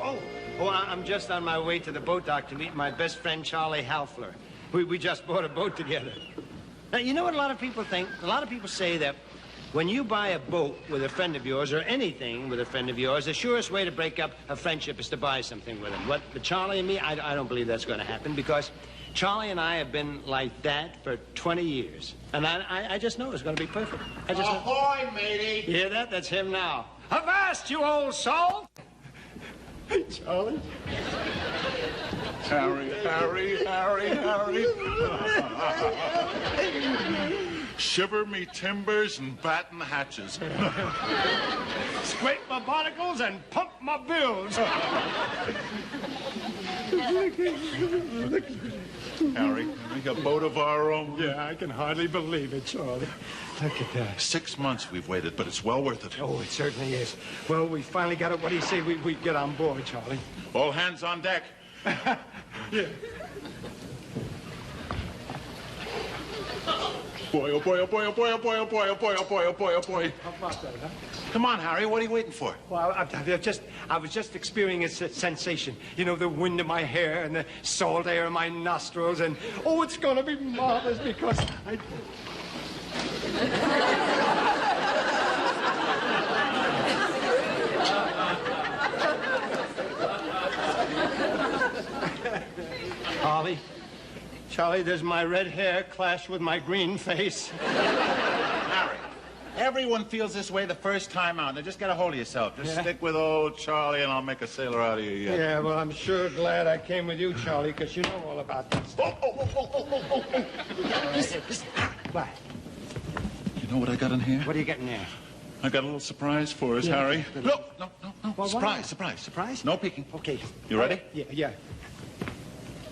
I'm just on my way to the boat dock to meet my best friend, Charlie Halfler. We just bought a boat together. Now, you know what a lot of people think? A lot of people say that when you buy a boat with a friend of yours, or anything with a friend of yours, the surest way to break up a friendship is to buy something with him. What, with Charlie and me, I don't believe that's going to happen, because Charlie and I have been like that for 20 years. And I just know it's going to be perfect. I just know. Ahoy, matey! You hear that? That's him now. Avast, you old salt! Hey, Charlie. Harry. Shiver me timbers and batten hatches. Scrape my barnacles and pump my bills. Harry, a boat of our own. Yeah, I can hardly believe it, Charlie. Look at that. 6 months we've waited, but it's well worth it. Oh, it certainly is. Well, we finally got it. What do you say we get on board, Charlie? All hands on deck. Yeah. Boy, oh boy, oh boy, oh boy, oh boy, oh boy, oh boy, oh boy, oh boy, oh boy. How about that, huh? Come on, Harry, what are you waiting for? Well, I was just experiencing a sensation. You know, the wind in my hair and the salt air in my nostrils, and oh, it's gonna be marvelous because I... Charlie, does my red hair clash with my green face? Harry, everyone feels this way the first time out. Now, just get a hold of yourself. Just stick with old Charlie, and I'll make a sailor out of you yet. Yeah, well, I'm sure glad I came with you, Charlie, because you know all about that stuff. What? You know what I got in here? What are you getting there? I got a little surprise for us, Harry. Look, no. Well, surprise. Surprise? No peeking. Okay. You ready? Yeah.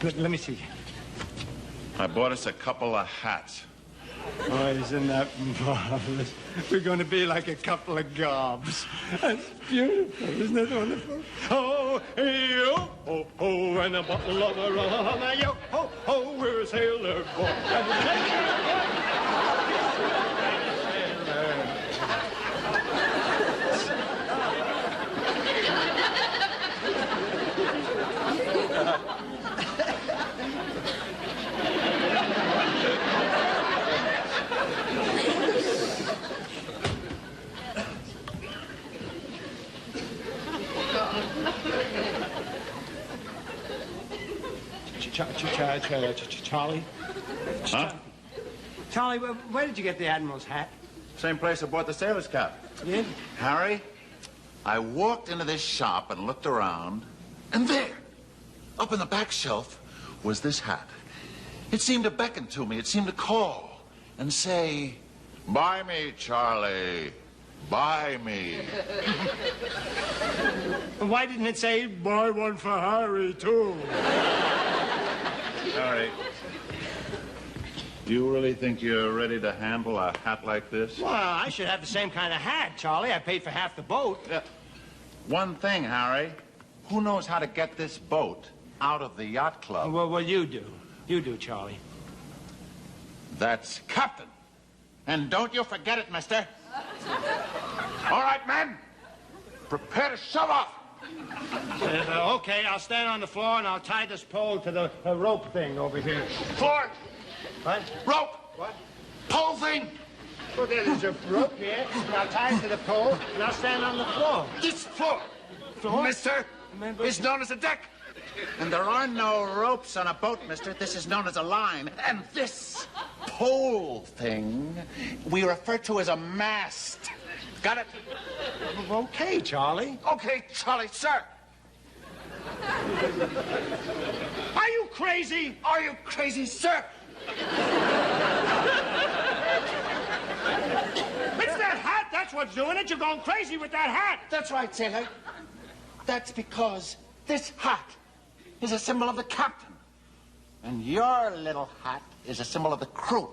Let me see. I bought us a couple of hats. Oh, isn't that marvelous? We're going to be like a couple of gobs. That's beautiful. Isn't that wonderful? Oh, hey, oh, and a bottle of rum. Yo, oh, we're a sailor boy. Charlie? Huh? Charlie, where did you get the Admiral's hat? Same place I bought the sailor's cap. Yeah? Harry, I walked into this shop and looked around, and there, up in the back shelf, was this hat. It seemed to beckon to me. It seemed to call and say, "Buy me, Charlie. Buy me." Why didn't it say, "Buy one for Harry, too"? Harry, do you really think you're ready to handle a hat like this? Well, I should have the same kind of hat, Charlie. I paid for half the boat. One thing, Harry. Who knows how to get this boat out of the yacht club? Well, you do. You do, Charlie. That's Captain. And don't you forget it, mister. All right, men. Prepare to shove off. Okay, I'll stand on the floor and I'll tie this pole to the rope thing over here. Floor. What? Rope. What? Pole thing. Well, there's a rope here, and I'll tie it to the pole, and I'll stand on the floor. This floor, mister, is known as a deck. And there are no ropes on a boat, mister. This is known as a line. And this pole thing we refer to as a mast. Got it? Okay, Charlie. Okay, Charlie, sir. Are you crazy? Are you crazy, sir? It's that hat. That's what's doing it. You're going crazy with that hat. That's right, sailor. That's because this hat is a symbol of the captain. And your little hat is a symbol of the crew.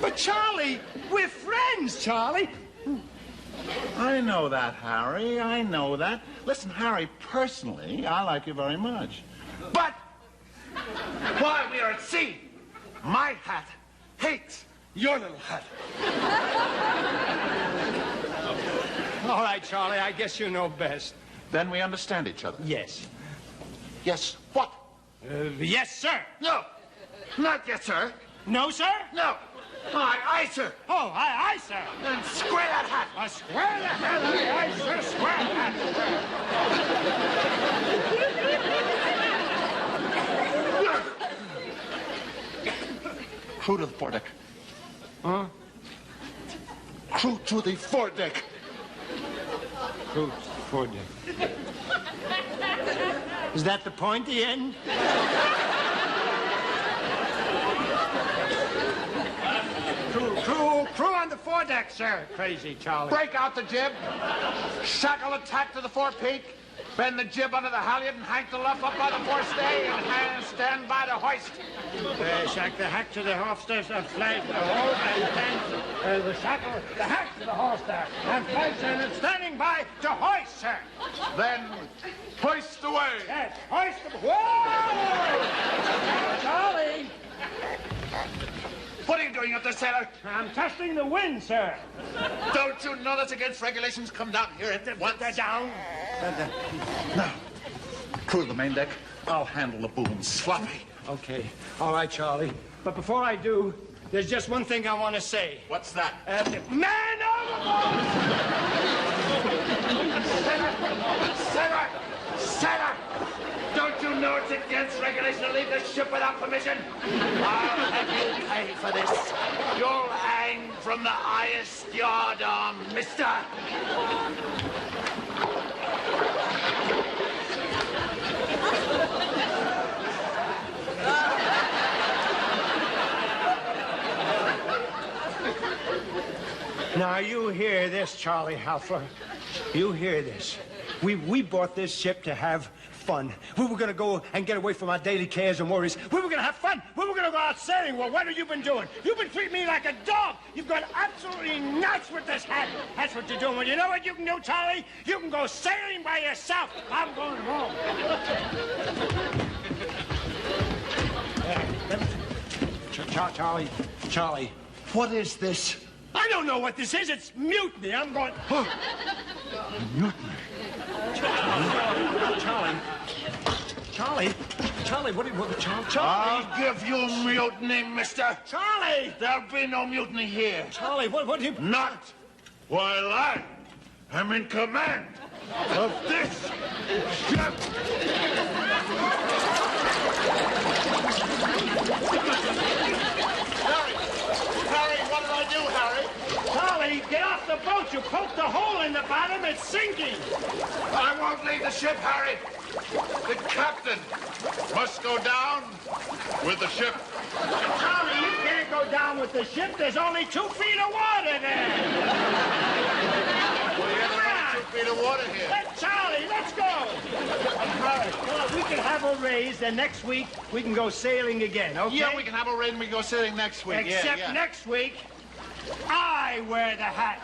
But, Charlie, we're friends, Charlie. I know that, Harry. I know that. Listen, Harry, personally, I like you very much. But while we are at sea, my hat hates your little hat. All right, Charlie, I guess you know best. Then we understand each other. Yes. Yes, what? Yes, sir. No, not yes, sir. No, sir? No. Aye, sir. Oh, aye, sir. And square that hat. Square the hat, aye, sir. Square the hat, Crew to the foredeck. Huh? Crew to the foredeck. Crew foredeck. Is that the pointy end? Crew on the foredeck, sir. Crazy Charlie. Break out the jib. Shackle the tack to the forepeak. Bend the jib under the halyard and hank the luff up by the forestay and stand by the hoist. Shack the hack to the hofsters and flag the hole and the shackle the hack to the hofster and flag and standing by to hoist, sir. Then hoist away. Yes, hoist. Whoa! Charlie! What are you doing up there, sailor? I'm testing the wind, sir. Don't you know that's against regulations? Come down here at once. They're down. Now, crew to the main deck. I'll handle the booms. Sloppy. Okay. All right, Charlie. But before I do, there's just one thing I want to say. What's that? Man overboard! Sailor! Don't you know it's against regulation to leave the ship without permission? I'll have you pay for this. You'll hang from the highest yardarm, mister. Now, you hear this, Charlie Halfler. You hear this. We bought this ship to have fun. We were going to go and get away from our daily cares and worries. We were going to have fun. We were going to go out sailing. Well, what have you been doing? You've been treating me like a dog. You've gone absolutely nuts with this hat. That's what you're doing. Well, you know what you can do, Charlie? You can go sailing by yourself. I'm going home. Charlie, what is this? I don't know what this is. It's mutiny. I'm going... Mutiny. Charlie, what Charlie? I'll give you mutiny, mister. Charlie! There'll be no mutiny here. Charlie, what do you... Not while I am in command of this ship. Harry, what did I do, Harry? Charlie, get off the boat. You poked a hole in the bottom. It's sinking. I won't leave the ship, Harry. The captain must go down with the ship. Charlie, you can't go down with the ship. There's only 2 feet of water there. Well, yeah, there are 2 feet of water here. Charlie, let's go. All right, well, we can have a raise, and next week we can go sailing again, okay? Yeah, we can have a raid and we go sailing next week. Except next week, I wear the hat.